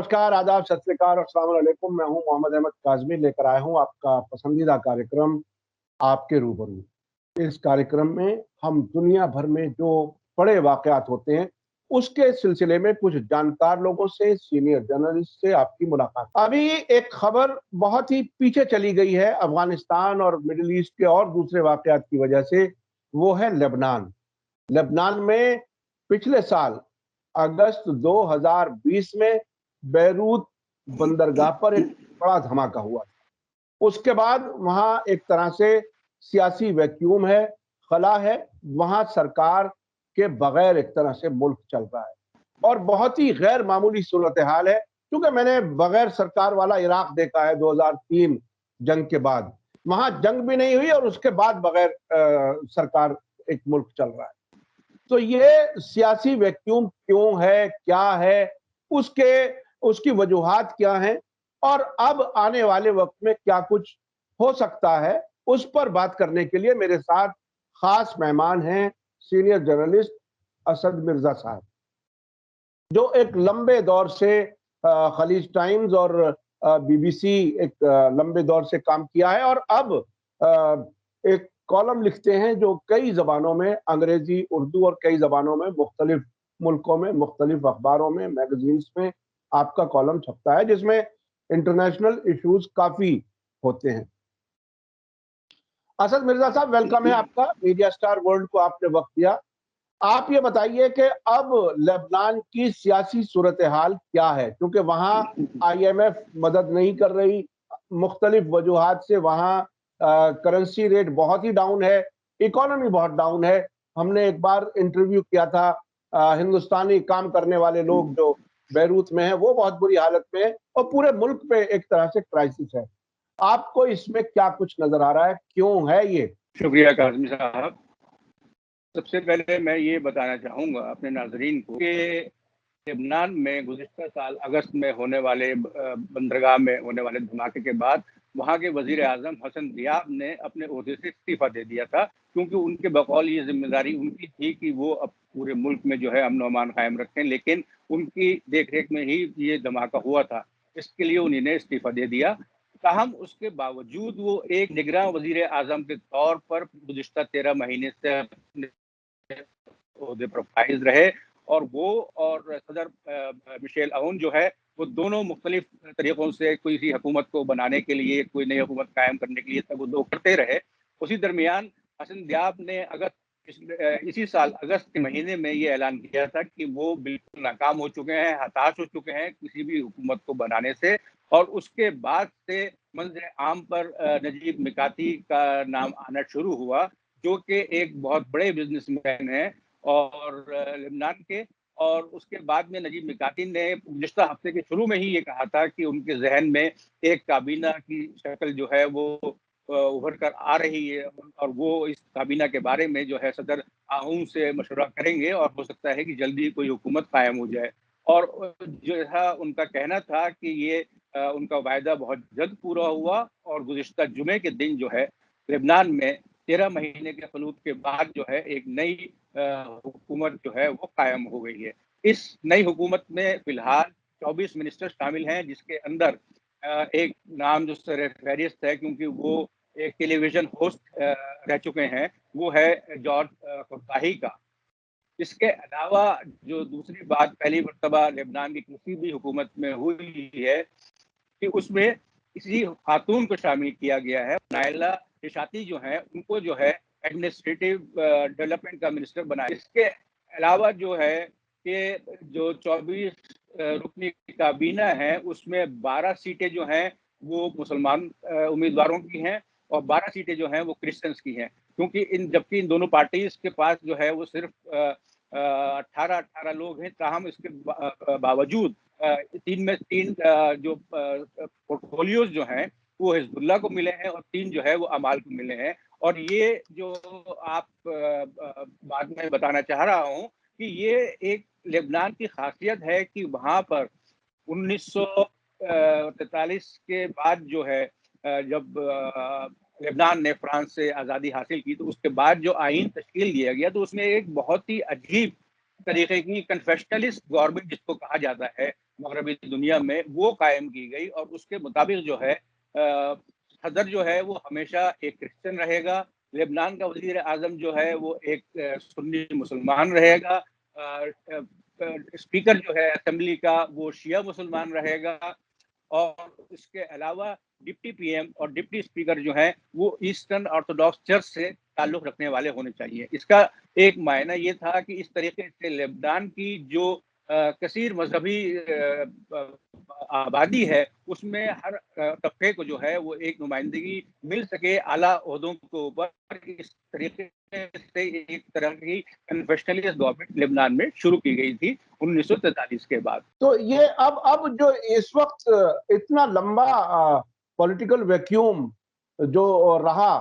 नमस्कार, आदाब, सत श्री अकाल और अस्सलाम वालेकुम। मैं हूं मोहम्मद अहमद काज़मी, लेकर आया हूं आपका पसंदीदा कार्यक्रम आपके रूबरू। इस कार्यक्रम में हम दुनिया भर में जो बड़े वाकयात होते हैं उसके सिलसिले में कुछ जानकार लोगों से, सीनियर जर्नलिस्ट से आपकी मुलाकात। अभी एक खबर बहुत ही पीछे चली गई है अफगानिस्तान और मिडिल ईस्ट के और दूसरे वाकयात की वजह से, वो है लेबनान। लेबनान में पिछले साल अगस्त 2020 में बैरूत बंदरगाह पर एक बड़ा धमाका हुआ। उसके बाद वहां एक तरह से सियासी वैक्यूम है, खला है। वहां सरकार के बगैर एक तरह से मुल्क चल रहा है और बहुत ही गैर मामूली सूरत हाल है, क्योंकि मैंने बगैर सरकार वाला इराक देखा है 2003 जंग के बाद। वहां जंग भी नहीं हुई और उसके बाद बगैर सरकार एक मुल्क चल रहा है। तो ये सियासी वैक्यूम क्यों है, क्या है, उसकी वजूहात क्या हैं और अब आने वाले वक्त में क्या कुछ हो सकता है, उस पर बात करने के लिए मेरे साथ खास मेहमान हैं सीनियर जर्नलिस्ट असद मिर्जा साहब, जो एक लंबे दौर से खलीज टाइम्स और बीबीसी एक लंबे दौर से काम किया है और अब एक कॉलम लिखते हैं जो कई जबानों में, अंग्रेजी, उर्दू और कई जबानों में, मुख्तलिफ मुल्कों में, मुख्तलिफ अखबारों में, मैगजीन्स में आपका कॉलम छपता है, जिसमें इंटरनेशनल इश्यूज काफी होते हैं। असद मिर्जा साहब, वेलकम है आपका। मीडिया स्टार वर्ल्ड को आपने वक्त दिया। आप ये बताइए कि अब लेबनान की सियासी सूरत हाल क्या है, क्योंकि वहां IMF मदद नहीं कर रही, मुख्तलिफ वजूहात से वहां करेंसी रेट बहुत ही डाउन है, इकोनॉमी बहुत डाउन है। हमने एक बार इंटरव्यू किया था, हिंदुस्तानी काम करने वाले लोग जो बैरूत में हैं वो बहुत बुरी हालत में है और पूरे मुल्क पे एक तरह से क्राइसिस है। आपको इसमें क्या कुछ नजर आ रहा है, क्यों है ये? शुक्रिया काज़मी साहब। सबसे पहले मैं ये बताना चाहूँगा अपने नाजरीन को कि लेबनान में गुज़िश्ता साल अगस्त में होने वाले बंदरगाह में होने वाले धमाके के बाद वहाँ के वज़ीर आज़म हसन दियाब ने अपने ओहदे से इस्तीफ़ा दे दिया था, क्योंकि उनके बकौल ये जिम्मेदारी उनकी थी कि वो अब पूरे मुल्क में जो है अमन अमान कायम रखें, लेकिन उनकी देख रेख में ही ये धमाका हुआ था। इसके लिए उन्होंने इस्तीफ़ा दे दिया। ताहम उसके बावजूद वो एक निगरान वज़ीर आज़म के तौर पर गुज़िश्ता 13 महीने से ओहदे पर फाइज रहे और वो और सदर मिशेल अऊन जो है वो दोनों मुख्तलिफ तरीक़ों से किसी हुकूमत को बनाने के लिए, कोई नई हुकूमत कायम करने के लिए तगुदो करते रहे। उसी दरमियान हसन दियाब ने इसी साल अगस्त के महीने में ये ऐलान किया था कि वो बिल्कुल नाकाम हो चुके हैं, हताश हो चुके हैं किसी भी हुकूमत को बनाने से। और उसके बाद से मंज़र आम पर नजीब मिकाती का नाम आना शुरू हुआ, जो कि एक बहुत बड़े बिजनेसमैन हैं और लेबनान के। और उसके बाद में नजीब मिकाती ने गुज़िश्ता हफ्ते के शुरू में ही ये कहा था कि उनके जहन में एक काबीना की शक्ल जो है वो उभर कर आ रही है और वो इस काबीना के बारे में जो है सदर आऊन से मशवरा करेंगे और हो सकता है कि जल्दी कोई हुकूमत कायम हो जाए। और जो था उनका कहना था कि ये उनका वायदा बहुत जल्द पूरा हुआ और गुज़िश्ता जुमे के दिन जो है लेबनान में 13 महीने के खलूत के बाद जो है एक नई हुकूमत जो है वो कायम हो गई है। इस नई हुकूमत में फिलहाल 24 मिनिस्टर शामिल हैं, जिसके अंदर एक नाम जो फहरिस्त है, क्योंकि वो एक टेलीविजन होस्ट रह चुके हैं, वो है जॉर्ज कुर्ताही का। इसके अलावा जो दूसरी बात पहली मरतबा लेबनान की किसी भी हुकूमत में हुई है कि उसमें किसी खातून को शामिल किया गया है। नायला रिशाती जो है उनको जो है एडमिनिस्ट्रेटिव डेवलपमेंट का मिनिस्टर बनाया। इसके अलावा जो है कि जो 24 रुकनी काबीना है उसमें 12 सीटें जो हैं वो मुसलमान उम्मीदवारों की हैं और 12 सीटें जो हैं वो क्रिश्चियंस की हैं, क्योंकि जबकि इन दोनों पार्टीज के पास जो है वो सिर्फ 18 लोग हैं। ताहम इसके बावजूद 3 में 3 जो पोर्टफोलियोज जो हैं वो हिजबुल्लाह को मिले हैं और 3 जो है वो अमाल को मिले हैं। और ये जो आप बाद में बताना चाह रहा हूँ कि ये एक लेबनान की खासियत है कि वहाँ पर 1943 के बाद जो है जब लेबनान ने फ्रांस से आज़ादी हासिल की, तो उसके बाद जो आइन तश्कील दिया गया तो उसमें एक बहुत ही अजीब तरीके की कन्फेशनलिस्ट गवर्नमेंट जिसको कहा जाता है مغربی دنیا میں وہ قائم کی گئی، اور اس کے مطابق جو ہے صدر جو ہے وہ ہمیشہ ایک کرسچن رہے گا، لبنان کا وزیر اعظم جو ہے وہ ایک سنی مسلمان رہے گا، اسپیکر جو ہے اسمبلی کا وہ شیعہ مسلمان رہے گا، اور اس کے علاوہ ڈپٹی پی ایم اور ڈپٹی اسپیکر جو ہیں وہ ایسٹرن آرتھوڈاکس چرچ سے تعلق رکھنے والے ہونے چاہیے۔ اس کا ایک معنی یہ تھا کہ اس طریقے سے لبنان کی جو کثیر مذہبی آبادی ہے اس میں ہر طبقے کو جو ہے وہ ایک نمائندگی مل سکے اعلیٰ عہدوں کے اوپر۔ اس طریقے سے ایک طرح کی کنفیشنلسٹ گورنمنٹ لبنان میں شروع کی گئی تھی 1943 کے بعد۔ تو یہ اب جو اس وقت اتنا لمبا پولیٹیکل ویکیوم جو رہا،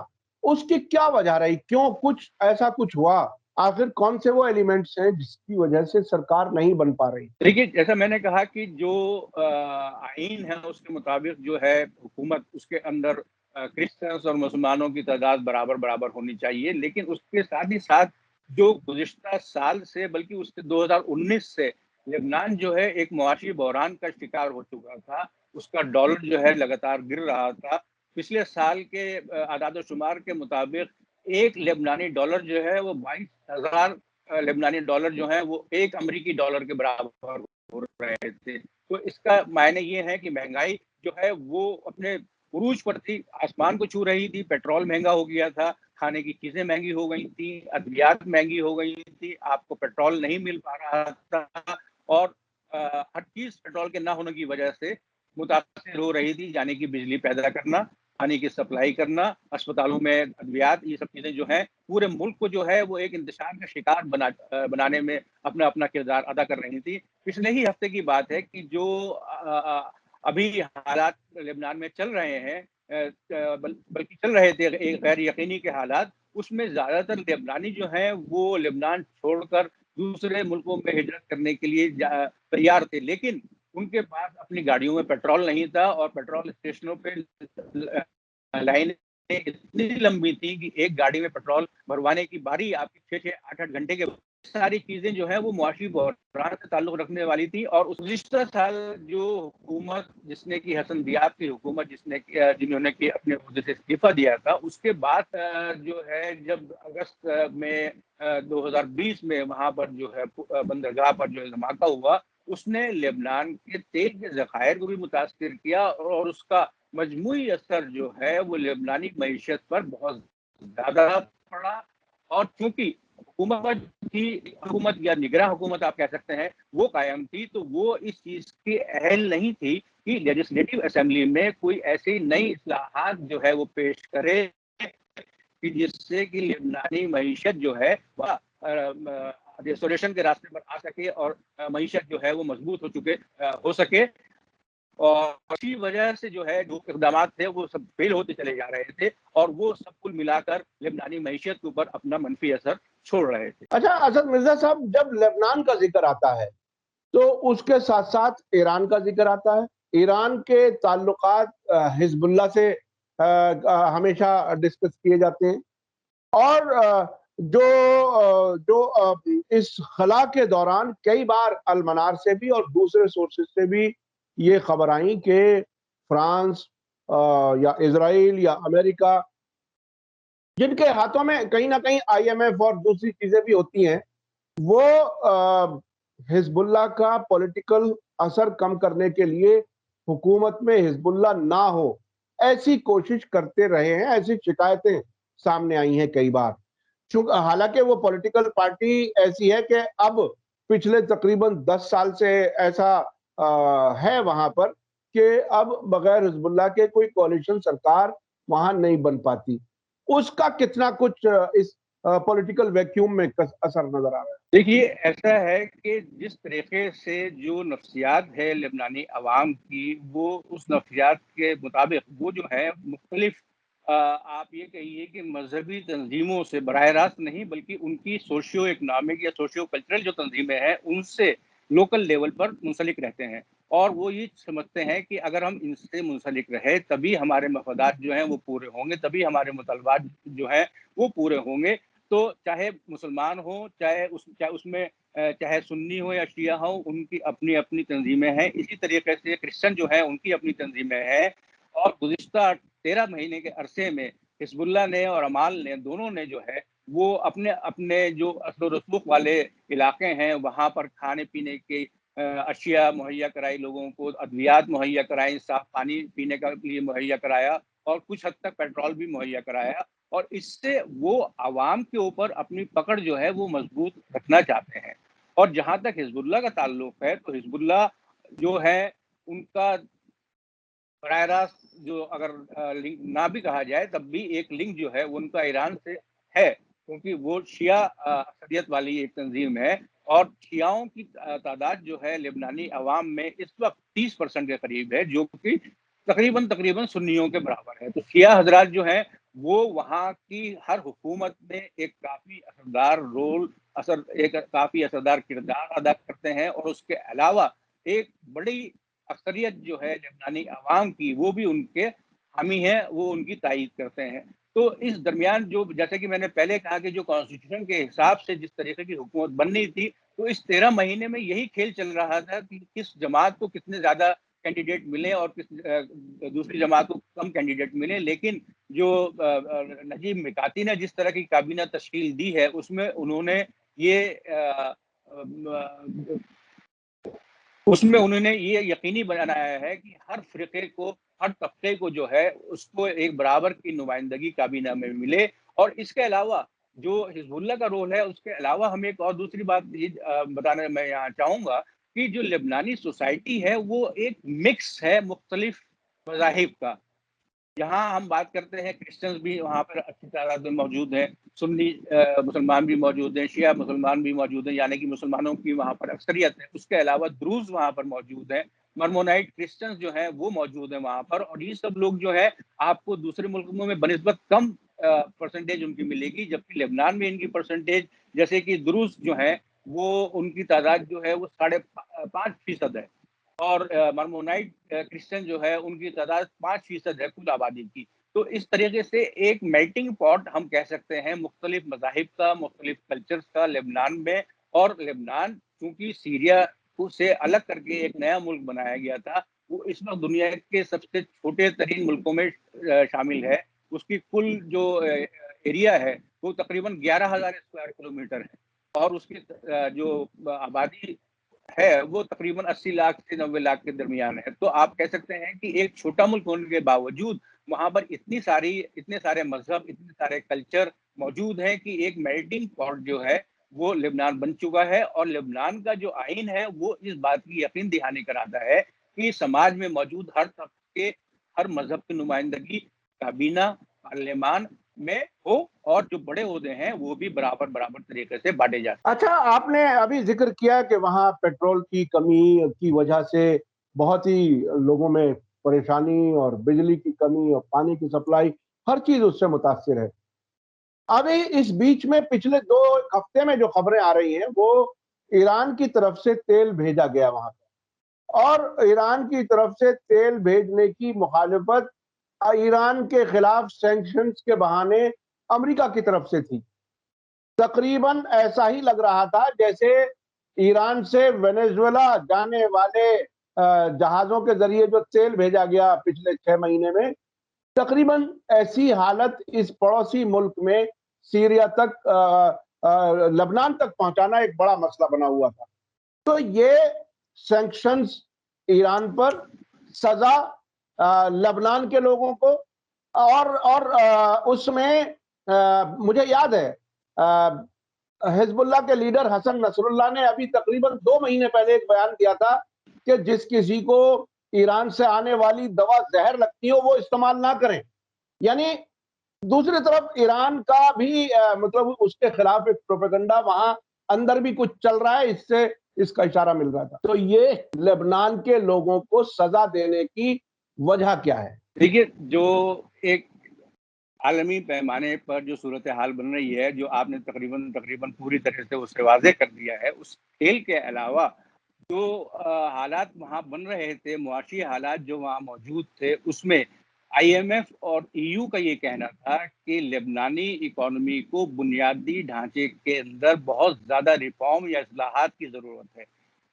اس کی کیا وجہ رہی؟ کیوں کچھ ہوا؟ آخر کون سے وہ ایلیمنٹس ہیں جس کی وجہ سے سرکار نہیں بن پا رہی؟ دیکھیے، جیسا میں نے کہا کہ جو آئین ہے اس کے مطابق جو ہے حکومت، اس کے اندر کرسچنس اور مسلمانوں کی تعداد برابر ہونی چاہیے، لیکن اس کے ساتھ ہی ساتھ جو گزشتہ سال سے بلکہ اس سے 2019 سے لبنان جو ہے ایک معاشی بحران کا شکار ہو چکا تھا، اس کا ڈالر جو ہے لگاتار گر رہا تھا۔ پچھلے سال کے اعداد و شمار کے مطابق ایک لبنانی ڈالر جو ہے وہ 22,000 لبنانی ڈالر جو ہیں وہ ایک امریکی ڈالر کے برابر ہو رہے تھے۔ تو اس کا معنی یہ ہے کہ مہنگائی جو ہے وہ اپنے عروج پر تھی، آسمان کو چھو رہی تھی، پیٹرول مہنگا ہو گیا تھا، کھانے کی چیزیں مہنگی ہو گئی تھی، ادویات مہنگی ہو گئی تھی، آپ کو پیٹرول نہیں مل پا رہا تھا، اور ہر چیز پیٹرول کے نہ ہونے کی وجہ سے متاثر ہو رہی تھی، یعنی کہ بجلی پیدا کرنا، پانی کی سپلائی کرنا، اسپتالوں میں ادویات، یہ سب چیزیں جو ہیں پورے ملک کو جو ہے وہ ایک انتشار کا شکار بنانے میں اپنا کردار ادا کر رہی تھی۔ پچھلے ہی ہفتے کی بات ہے کہ جو ابھی حالات لبنان میں چل رہے ہیں، بلکہ چل رہے تھے ایک غیر یقینی کے حالات، اس میں زیادہ تر لبنانی جو ہیں وہ لبنان چھوڑ کر دوسرے ملکوں میں ہجرت کرنے کے لیے تیار تھے، لیکن ان کے پاس اپنی گاڑیوں میں پیٹرول نہیں تھا، اور پیٹرول اسٹیشنوں پہ لائنیں اتنی لمبی تھی کہ ایک گاڑی میں پیٹرول بھروانے کی باری آپ کی 6-8 گھنٹے کے ساری چیزیں جو ہیں وہ معاشی بحران سے تعلق رکھنے والی تھی۔ اور اس گزشتہ سال جو حکومت جس نے کی حسن دیاب کی حکومت جنہوں نے کی اپنے عہدے سے استعفیٰ دیا تھا، اس کے بعد جو ہے جب اگست میں 2020 میں وہاں پر جو ہے بندرگاہ پر جو دھماکہ ہوا، اس نے لبنان کے تیل کے ذخائر کو بھی متاثر کیا، اور اس کا مجموعی اثر جو ہے وہ لبنانی معیشت پر بہت زیادہ پڑا۔ اور چونکہ حکومت یا نگراں حکومت آپ کہہ سکتے ہیں وہ قائم تھی، تو وہ اس چیز کی اہل نہیں تھی کہ لیجسلیٹو اسمبلی میں کوئی ایسی نئی اصلاحات جو ہے وہ پیش کرے کہ جس سے کہ لبنانی معیشت جو ہے وہ ریسٹوریشن کے راستے پر آ سکے، اور معیشت جو ہے وہ مضبوط ہو سکے۔ اور اسی وجہ سے جو ہے جو اقدامات تھے وہ سب فیل ہوتے چلے جا رہے تھے، اور وہ سب کل ملا کر لبنانی معیشت کے اوپر اپنا منفی اثر چھوڑ رہے تھے۔ اچھا اسد مرزا صاحب، جب لبنان کا ذکر آتا ہے تو اس کے ساتھ ساتھ ایران کا ذکر آتا ہے۔ ایران کے تعلقات حزب اللہ سے ہمیشہ ڈسکس کیے جاتے ہیں، اور جو اس خلا کے دوران کئی بار المنار سے بھی اور دوسرے سورسز سے بھی یہ خبر آئیں کہ فرانس یا اسرائیل یا امریکہ، جن کے ہاتھوں میں کہیں نہ کہیں آئی ایم ایف اور دوسری چیزیں بھی ہوتی ہیں، وہ حزب اللہ کا پولیٹیکل اثر کم کرنے کے لیے حکومت میں حزب اللہ نہ ہو ایسی کوشش کرتے رہے ہیں۔ ایسی شکایتیں سامنے آئی ہیں کئی بار، حالانکہ وہ پولیٹیکل پارٹی ایسی ہے کہ اب پچھلے تقریباً 10 سال سے ایسا ہے وہاں پر کہ اب بغیر حزب اللہ کے کوئی کوalition سرکار وہاں نہیں بن پاتی۔ اس کا کتنا کچھ اس پولیٹیکل ویکیوم میں اثر نظر آ رہا ہے؟ دیکھیے، ایسا ہے کہ جس طریقے سے جو نفسیات ہے لبنانی عوام کی، وہ اس نفسیات کے مطابق وہ جو ہے مختلف آپ یہ کہیے کہ مذہبی تنظیموں سے براہ راست نہیں، بلکہ ان کی سوشیو اکنامک یا سوشیو کلچرل جو تنظیمیں ہیں ان سے لوکل لیول پر منسلک رہتے ہیں، اور وہ یہ سمجھتے ہیں کہ اگر ہم ان سے منسلک رہے تبھی ہمارے مفادات جو ہیں وہ پورے ہوں گے، تبھی ہمارے مطالبات جو ہیں وہ پورے ہوں گے۔ تو چاہے مسلمان ہوں، چاہے اس میں چاہے سنی ہو یا شیعہ ہو، ان کی اپنی اپنی تنظیمیں ہیں. اسی طریقے سے کرسچن جو ہیں ان کی اپنی تنظیمیں ہیں. اور گزشتہ 13 مہینے کے عرصے میں حزب اللہ نے اور امال نے دونوں نے جو ہے وہ اپنے اپنے جو اثر و رسوخ والے علاقے ہیں وہاں پر کھانے پینے کے اشیاء مہیا کرائی، لوگوں کو ادویات مہیا کرائی، صاف پانی پینے کا لیے مہیا کرایا، اور کچھ حد تک پیٹرول بھی مہیا کرایا. اور اس سے وہ عوام کے اوپر اپنی پکڑ جو ہے وہ مضبوط رکھنا چاہتے ہیں. اور جہاں تک حزب اللہ کا تعلق ہے تو حزب اللہ جو ہے ان کا براہ راست جو اگر لنک نہ بھی کہا جائے تب بھی ایک لنک جو ہے وہ ان کا ایران سے ہے، کیونکہ وہ شیعہ اکثریت والی ایک تنظیم ہے. اور شیعاؤں کی تعداد جو ہے لبنانی عوام میں اس وقت 30% کے قریب ہے، جو کہ تقریباً سنیوں کے برابر ہے. تو شیعہ حضرات جو ہیں وہ وہاں کی ہر حکومت میں ایک کافی اثردار کردار ادا کرتے ہیں. اور اس کے علاوہ ایک بڑی اکثریت جو ہے لبنانی عوام کی وہ بھی ان کے حامی ہیں، وہ ان کی تائید کرتے ہیں. تو اس درمیان جو جیسے کہ میں نے پہلے کہا کہ جو کانسٹیٹیوشن کے حساب سے جس طریقے کی حکومت بننی تھی، تو اس 13 مہینے میں یہی کھیل چل رہا تھا کہ کس جماعت کو کتنے زیادہ کینڈیڈیٹ ملے اور کس دوسری جماعت کو کم کینڈیڈیٹ ملے. لیکن جو نجیب میقاتی نے جس طرح کی کابینہ تشکیل دی ہے اس میں انہوں نے یہ یقینی بنایا ہے کہ ہر فرقے کو، ہر طبقے کو جو ہے اس کو ایک برابر کی نمائندگی کابینہ میں ملے. اور اس کے علاوہ جو حزب اللہ کا رول ہے اس کے علاوہ ہم ایک اور دوسری بات یہ بتانا میں یہاں چاہوں گا کہ جو لبنانی سوسائٹی ہے وہ ایک مکس ہے مختلف مذاہب کا. یہاں ہم بات کرتے ہیں کرسچنز بھی وہاں پر اچھی تعداد میں موجود ہیں، سنی مسلمان بھی موجود ہیں، شیعہ مسلمان بھی موجود ہیں، یعنی کہ مسلمانوں کی وہاں پر اکثریت ہے. اس کے علاوہ دروز وہاں پر موجود ہیں، مرمونائٹ کرسچنز جو ہیں وہ موجود ہیں وہاں پر. اور یہ سب لوگ جو ہے آپ کو دوسرے ملکوں میں بنسبت کم پرسنٹیج ان کی ملے گی، جبکہ لبنان میں ان کی پرسنٹیج جیسے کہ دروز جو ہیں وہ ان کی تعداد جو ہے وہ 5.5% ہے، اور مرمونائٹ کرسچن جو ہے ان کی تعداد 5% ہے کل آبادی کی. تو اس طریقے سے ایک میلٹنگ پاٹ ہم کہہ سکتے ہیں مختلف مذاہب کا، مختلف کلچرز کا لبنان میں. اور لبنان چونکہ سیریا سے الگ کر کے ایک نیا ملک بنایا گیا تھا، وہ اس وقت دنیا کے سب سے چھوٹے ترین ملکوں میں شامل ہے. اس کی کل جو ایریا ہے وہ تقریباً 11,000 اسکوائر کلومیٹر ہے، اور اس کی جو آبادی ہے وہ تقریباً 80 لاکھ سے 90 لاکھ کے درمیان ہے. تو آپ کہہ سکتے ہیں کہ ایک چھوٹا ملک ہونے کے باوجود وہاں پر اتنے سارے مذہب، اتنے سارے کلچر موجود ہیں کہ ایک میلٹنگ پاٹ جو ہے وہ لبنان بن چکا ہے. اور لبنان کا جو آئین ہے وہ اس بات کی یقین دہانی کراتا ہے کہ سماج میں موجود ہر طبقے، ہر مذہب کی نمائندگی کابینہ، پارلیمان میں ہو، اور جو بڑے عہدے ہیں وہ بھی برابر طریقے سے بانٹے جاتے ہیں. اچھا، آپ نے ابھی ذکر کیا کہ وہاں پیٹرول کی کمی کی وجہ سے بہت ہی لوگوں میں پریشانی، اور بجلی کی کمی اور پانی کی سپلائی ہر چیز اس سے متاثر ہے. ابھی اس بیچ میں پچھلے 2 ہفتے میں جو خبریں آ رہی ہیں وہ ایران کی طرف سے تیل بھیجا گیا وہاں پہ، اور ایران کی طرف سے تیل بھیجنے کی مخالفت ایران کے خلاف سینکشنز کے بہانے امریکہ کی طرف سے تھی. تقریباً ایسا ہی لگ رہا تھا جیسے ایران سے وینیزویلا جانے والے جہازوں کے ذریعے جو تیل بھیجا گیا پچھلے 6 مہینے میں، تقریباً ایسی حالت اس پڑوسی ملک میں سیریا تک، لبنان تک پہنچانا ایک بڑا مسئلہ بنا ہوا تھا. تو یہ سینکشنز ایران پر، سزا لبنان کے لوگوں کو، اور اس میں مجھے یاد ہے حزب اللہ کے لیڈر حسن نصر اللہ نے ابھی تقریباً 2 مہینے پہلے ایک بیان دیا تھا کہ جس کسی کو ایران سے آنے والی دوا زہر لگتی ہو وہ استعمال نہ کریں. یعنی دوسری طرف ایران کا بھی مطلب اس کے خلاف ایک پروپیگنڈا وہاں اندر بھی کچھ چل رہا ہے، اس سے اس کا اشارہ مل رہا تھا. تو یہ لبنان کے لوگوں کو سزا دینے کی وجہ کیا ہے؟ دیکھیے، جو ایک عالمی پیمانے پر جو صورتحال بن رہی ہے، جو آپ نے تقریباً پوری طرح سے اسے واضح کر دیا ہے، اس کھیل کے علاوہ جو حالات وہاں بن رہے تھے، معاشی حالات جو وہاں موجود تھے، اس میں IMF और EU का ये कहना था कि लेबनानी इकोनॉमी को बुनियादी ढांचे के अंदर बहुत ज़्यादा रिफॉर्म या इस्लाहात की ज़रूरत है।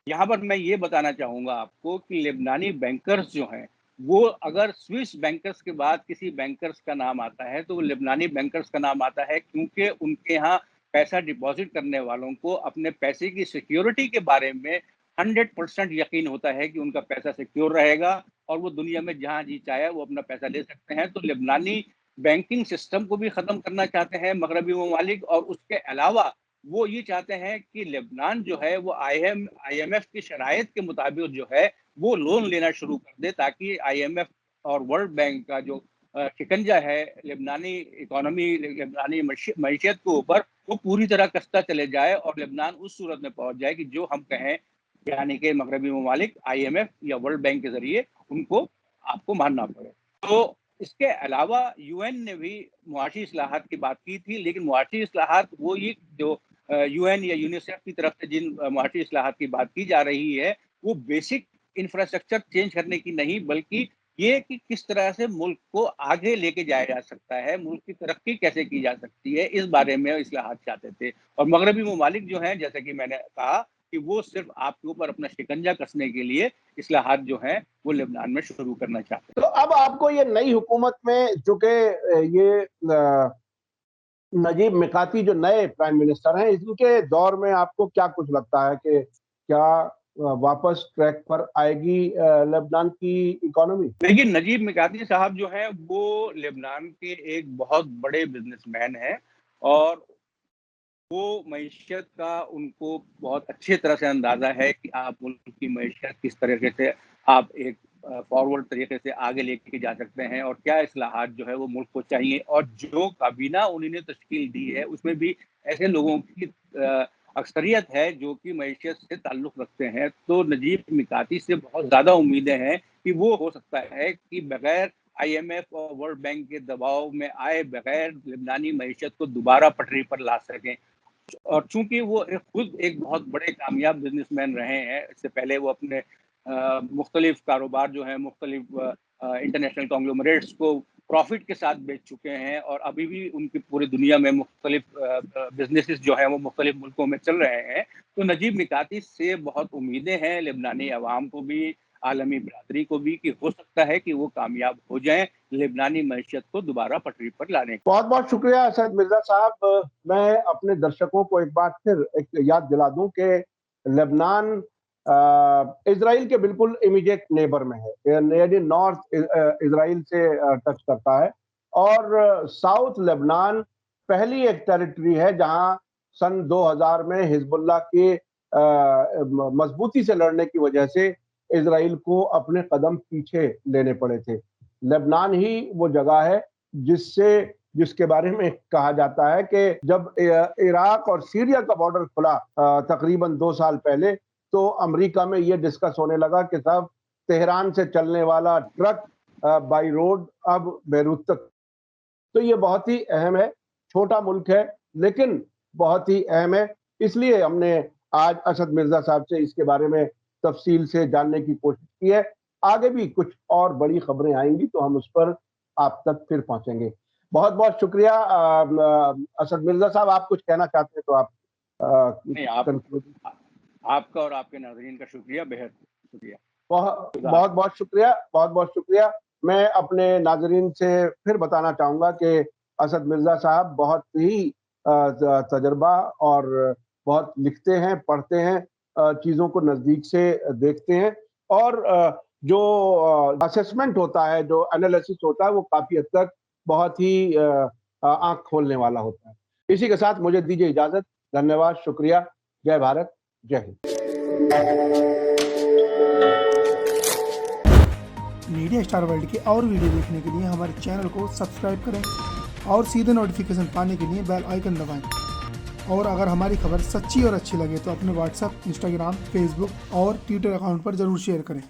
यहाँ पर मैं ये बताना चाहूँगा आपको कि लेबनानी बैंकर्स जो हैं, वो अगर स्विस बैंकर्स के बाद किसी बैंकर्स का नाम आता है, तो वो लेबनानी बैंकर्स का नाम आता है, क्योंकि उनके यहाँ पैसा डिपॉज़िट करने वालों को अपने पैसे की सिक्योरिटी के बारे में 100% यकीन होता है कि उनका पैसा सिक्योर रहेगा और वो दुनिया में जहाँ जी चाहे वो अपना पैसा ले सकते हैं। तो लेबनानी बैंकिंग सिस्टम को भी ख़त्म करना चाहते हैं मग़रबी ममालिक, और उसके अलावा वो ये चाहते हैं कि लेबनान जो है वो IMF की शराइत के मुताबिक जो है वो लोन लेना शुरू कर दे, ताकि IMF और वर्ल्ड बैंक का जो शिकंजा है लेबनानी इकोनॉमी, लेबनानी मईशत के ऊपर, वो पूरी तरह कसता चले जाए और लेबनान उस सूरत में पहुंच जाए कि जो हम कहें, यानी कि मगरबी ममालिक IMF या वर्ल्ड बैंक के जरिए उनको आपको मानना पड़े। तो इसके अलावा UN ने भी मुआशी इस्लाहात की बात की थी, लेकिन मुआशी इस्लाहात वो ये जो UN या यूनिसेफ की तरफ से जिन मुआशी इस्लाहात की बात की जा रही है, वो बेसिक इंफ्रास्ट्रक्चर चेंज करने की नहीं, बल्कि ये कि किस तरह से मुल्क को आगे लेके जाया जा सकता है, मुल्क की तरक्की कैसे की जा सकती है, इस बारे में इस्लाहात चाहते थे। और मगरबी ममालिक जो हैं, जैसे कि मैंने कहा कि वो सिर्फ आपके ऊपर अपना शिकंजा कसने के लिए इस्लाहात जो हैं वो लेबनान में शुरू करना चाहते हैं। तो अब आपको ये नई हुकूमत में, चूंकि ये नजीब मिकाती जो नए प्राइम मिनिस्टर हैं, इनके दौर में आपको क्या कुछ लगता है कि क्या वापस ट्रैक पर आएगी लेबनान की इकोनॉमी? देखिए, नजीब मिकाती साहब जो हैं वो लेबनान के एक बहुत बड़े बिजनेसमैन हैं, और वो मईशत का उनको बहुत अच्छे तरह से अंदाज़ा है कि आप मुल्क की मईशत किस तरीके से आप एक फॉरवर्ड तरीके से आगे लेके जा सकते हैं, और क्या इस्लाहात जो है वो मुल्क को चाहिए। और जो काबीना उन्होंने तश्कील दी है, उसमें भी ऐसे लोगों की अक्सरियत है जो कि मईशत से ताल्लुक़ रखते हैं। तो नजीब मिकाती से बहुत ज़्यादा उम्मीदें हैं कि वो हो सकता है कि बगैर IMF और वर्ल्ड बैंक के दबाव में आए बगैर लेबनानी मईशत को दोबारा पटरी पर ला सकें। और चूंकि वो खुद एक बहुत बड़े कामयाब बिजनेसमैन रहे हैं, इससे पहले वो अपने मुख्तलिफ कारोबार जो है मुख्तलिफ इंटरनेशनल कॉन्ग्लोमरेट्स को प्रॉफिट के साथ बेच चुके हैं, और अभी भी उनकी पूरी दुनिया में मुख्तलिफ बिजनेसेस जो हैं वो मुख्तलिफ मुल्कों में चल रहे हैं। तो नजीब मिकाती से बहुत उम्मीदें हैं लेबनानी अवाम को भी, आलमी बिरादरी को भी, कि हो सकता है कि वो कामयाब हो जाएं लेबनानी मईशत को दोबारा पटरी पर लाने। बहुत बहुत शुक्रिया असद मिर्जा साहब। मैं अपने दर्शकों को एक बार फिर एक याद दिला दूं कि लेबनान इजराइल के बिल्कुल इमीडिएट नेबर में है, यानी नॉर्थ इजराइल से टच करता है, और साउथ लेबनान पहली एक टेरिटरी है जहां सन 2000 में हिजबुल्लाह के मजबूती से लड़ने की वजह से इजराइल को अपने कदम पीछे लेने पड़े थे। लेबनान ही वो जगह है जिसके बारे में कहा जाता है कि जब इराक और सीरिया का बॉर्डर खुला तकरीबन 2 साल पहले, तो अमेरिका में ये डिस्कस होने लगा कि साहब तेहरान से चलने वाला ट्रक बाई रोड अब बेरूत तक। तो ये बहुत ही अहम है, छोटा मुल्क है लेकिन बहुत ही अहम है। इसलिए हमने आज असद मिर्जा साहब से इसके बारे में तफसील से जानने की कोशिश की है। आगे भी कुछ और बड़ी खबरें आएंगी तो हम उस पर आप तक फिर पहुंचेंगे। बहुत बहुत शुक्रिया असद मिर्जा साहब। आप कुछ कहना चाहते हैं तो आप नहीं, आपका और आपके नाज़रीन का शुक्रिया, बेहद शुक्रिया। बहुत बहुत शुक्रिया, बहुत बहुत शुक्रिया। मैं अपने नाज़रीन से फिर बताना चाहूँगा कि असद मिर्जा साहब बहुत ही तजर्बा और बहुत लिखते हैं, पढ़ते हैं, चीज़ों को नज़दीक से देखते हैं, और जो असेसमेंट होता है, जो एनालिसिस होता है, वो काफ़ी हद तक बहुत ही आँख खोलने वाला होता है। इसी के साथ मुझे दीजिए इजाज़त। धन्यवाद, शुक्रिया। जय भारत, जय हिंद। मीडिया स्टार वर्ल्ड के और वीडियो देखने के लिए हमारे चैनल को सब्सक्राइब करें और सीधे नोटिफिकेशन पाने के लिए बेल आइकन दबाएं। और अगर हमारी खबर सच्ची और अच्छी लगे तो अपने व्हाट्सएप, इंस्टाग्राम, फेसबुक और ट्विटर अकाउंट पर ज़रूर शेयर करें।